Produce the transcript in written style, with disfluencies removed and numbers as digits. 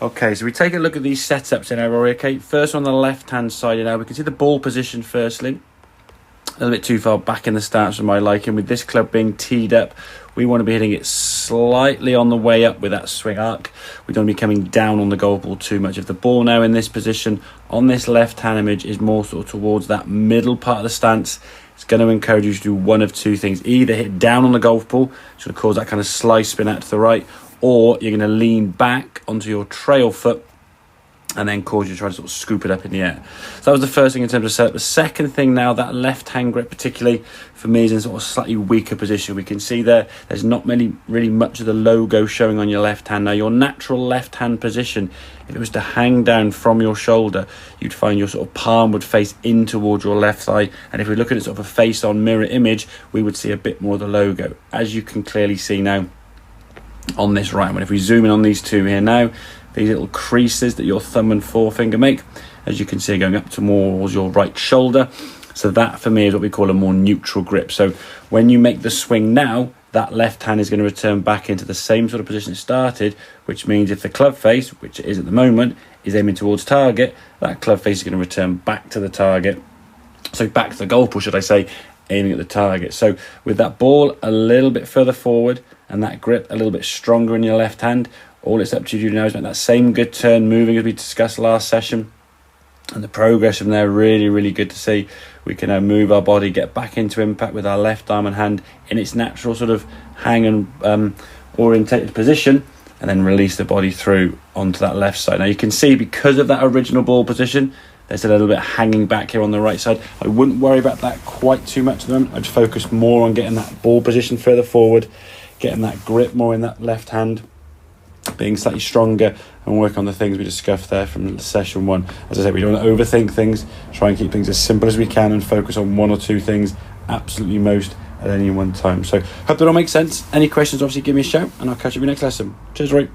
Okay, so we take a look at these setups in our Rory. Okay, first on the left-hand side, we can see the ball position firstly. A little bit too far back in the stance for my liking. With this club being teed up, we want to be hitting it slightly on the way up with that swing arc. We don't want to be coming down on the golf ball too much. If the ball now in this position on this left-hand image is more sort of towards that middle part of the stance, it's going to encourage you to do one of two things. Either hit down on the golf ball, which will cause that kind of slice spin out to the right, or you're going to lean back onto your trail foot and then cause you to try to sort of scoop it up in the air. So that was the first thing in terms of setup. The second thing now, that left-hand grip particularly, for me, is in sort of slightly weaker position. We can see there's not really much of the logo showing on your left hand. Now, your natural left-hand position, if it was to hang down from your shoulder, you'd find your sort of palm would face in towards your left thigh. And if we look at it sort of a face-on mirror image, we would see a bit more of the logo, as you can clearly see now on this right one. If we zoom in on these two here now, these little creases that your thumb and forefinger make, as you can see, going up towards your right shoulder. So that for me is what we call a more neutral grip. So when you make the swing now, that left hand is going to return back into the same sort of position it started, which means if the club face, which it is at the moment, is aiming towards target, that club face is going to return back to the target. So back to the golf ball, should I say, aiming at the target. So with that ball a little bit further forward and that grip a little bit stronger in your left hand, all it's up to you now is make that same good turn moving as we discussed last session. And the progress from there, really, really good to see. We can now move our body, get back into impact with our left arm and hand in its natural sort of hang and orientated position, and then release the body through onto that left side. Now you can see, because of that original ball position, there's a little bit hanging back here on the right side. I wouldn't worry about that quite too much at the moment. I'd focus more on getting that ball position further forward, getting that grip more in that left hand, being slightly stronger, and work on the things we discussed there from session one. As I said, we don't want to overthink things, try and keep things as simple as we can and focus on one or two things absolutely most at any one time. So hope that all makes sense. Any questions, obviously give me a shout, and I'll catch you in the next lesson. Cheers, Roy.